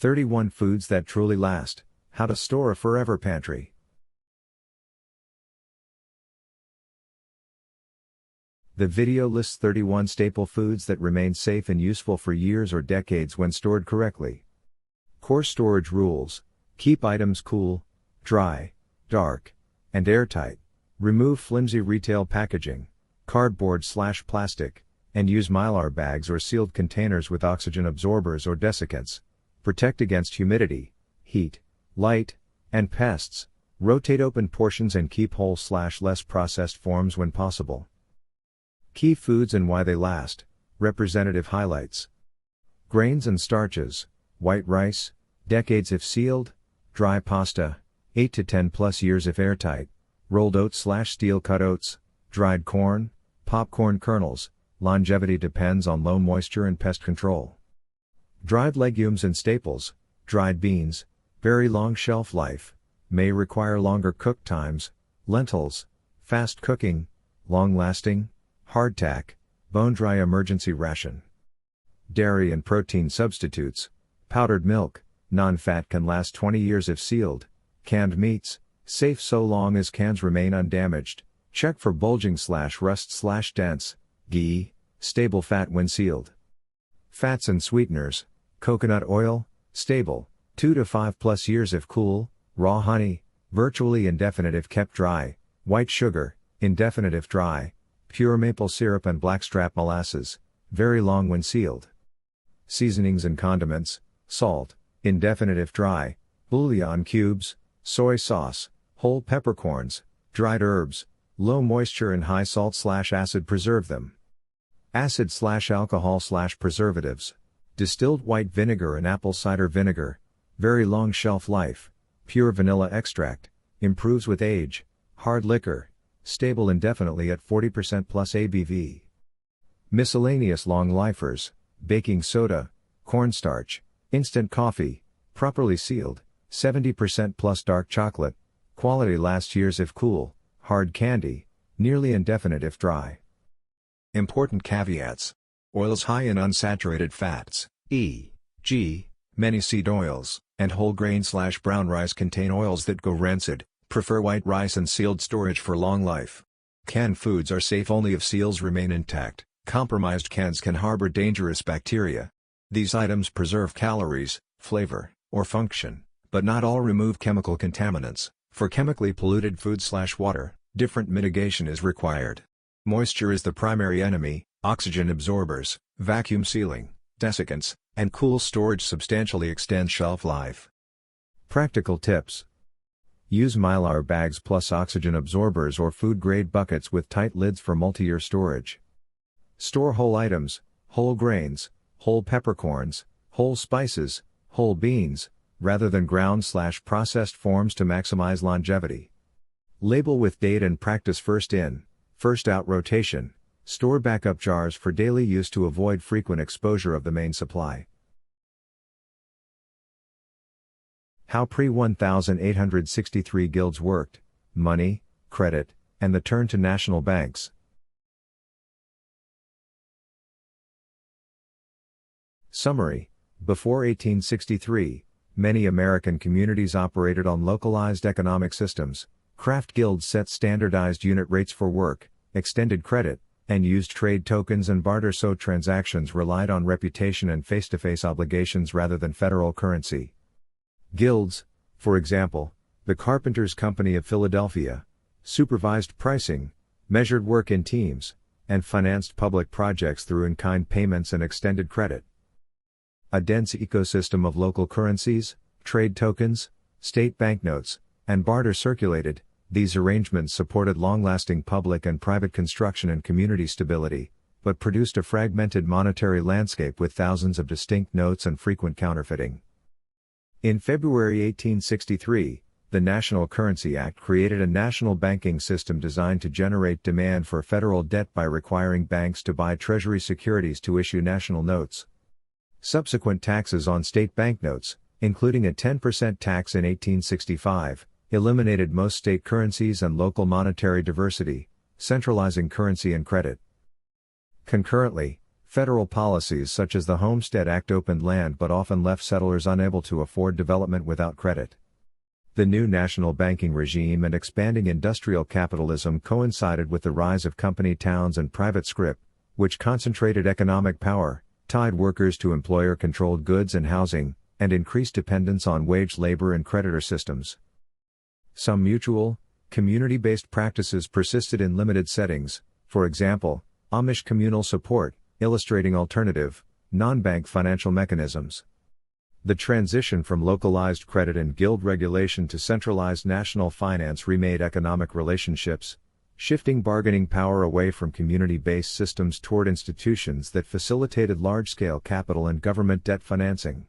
31 Foods that truly last, how to store a forever pantry. The video lists 31 staple foods that remain safe and useful for years or decades when stored correctly. Core storage rules: keep items cool, dry, dark, and airtight. Remove flimsy retail packaging, cardboard/plastic, and use mylar bags or sealed containers with oxygen absorbers or desiccants. Protect against humidity, heat, light, and pests. Rotate open portions and keep whole/less processed forms when possible. Key foods and why they last. Representative highlights. Grains and starches: white rice, decades if sealed; dry pasta, 8 to 10 plus years if airtight; rolled oats/steel cut oats; dried corn, popcorn kernels. Longevity depends on low moisture and pest control. Dried legumes and staples: dried beans, very long shelf life, may require longer cook times; lentils, fast cooking, long lasting; hardtack, bone dry emergency ration. Dairy and protein substitutes: powdered milk, non-fat, can last 20 years if sealed; canned meats, safe so long as cans remain undamaged. Check for bulging/rust/dents. Ghee, stable fat when sealed. Fats and sweeteners: coconut oil, stable, 2 to 5 plus years if cool; raw honey, virtually indefinite if kept dry; white sugar, indefinite if dry; pure maple syrup and blackstrap molasses, very long when sealed. Seasonings and condiments: salt, indefinite if dry; bouillon cubes, soy sauce, whole peppercorns, dried herbs, low moisture and high salt/acid preserve them. Acid/alcohol/preservatives: distilled white vinegar and apple cider vinegar, very long shelf life; pure vanilla extract, improves with age; hard liquor, stable indefinitely at 40% plus ABV. Miscellaneous long lifers: baking soda, cornstarch, instant coffee, properly sealed, 70% plus; dark chocolate, quality lasts years if cool; hard candy, nearly indefinite if dry. Important caveats: oils high in unsaturated fats, e.g., many seed oils, and whole grain/brown rice contain oils that go rancid. Prefer white rice and sealed storage for long life. Canned foods are safe only if seals remain intact. Compromised cans can harbor dangerous bacteria. These items preserve calories, flavor, or function, but not all remove chemical contaminants. For chemically polluted food/water, different mitigation is required. Moisture is the primary enemy. Oxygen absorbers, vacuum sealing, desiccants, and cool storage substantially extend shelf life. Practical tips: use mylar bags plus oxygen absorbers or food-grade buckets with tight lids for multi-year storage. Store whole items, whole grains, whole peppercorns, whole spices, whole beans, rather than ground/processed forms to maximize longevity. Label with date and practice first in, first out rotation. Store backup jars for daily use to avoid frequent exposure of the main supply. How pre-1863 guilds worked: money, credit, and the turn to national banks. Summary: before 1863, many American communities operated on localized economic systems. Craft guilds set standardized unit rates for work, extended credit, and used trade tokens and barter, so transactions relied on reputation and face-to-face obligations rather than federal currency. Guilds, for example, the Carpenters Company of Philadelphia, supervised pricing, measured work in teams, and financed public projects through in-kind payments and extended credit. A dense ecosystem of local currencies, trade tokens, state banknotes, and barter circulated. These arrangements supported long-lasting public and private construction and community stability, but produced a fragmented monetary landscape with thousands of distinct notes and frequent counterfeiting. In February 1863, the National Currency Act created a national banking system designed to generate demand for federal debt by requiring banks to buy Treasury securities to issue national notes. Subsequent taxes on state banknotes, including a 10% tax in 1865, eliminated most state currencies and local monetary diversity, centralizing currency and credit. Concurrently, Federal policies such as the Homestead Act opened land but often left settlers unable to afford development without credit. The new national banking regime and expanding industrial capitalism coincided with the rise of company towns and private scrip, which concentrated economic power, tied workers to employer-controlled goods and housing, and increased dependence on wage labor and creditor systems. Some mutual, community-based practices persisted in limited settings, for example, Amish communal support, illustrating alternative, non-bank financial mechanisms. The transition from localized credit and guild regulation to centralized national finance remade economic relationships, shifting bargaining power away from community-based systems toward institutions that facilitated large-scale capital and government debt financing.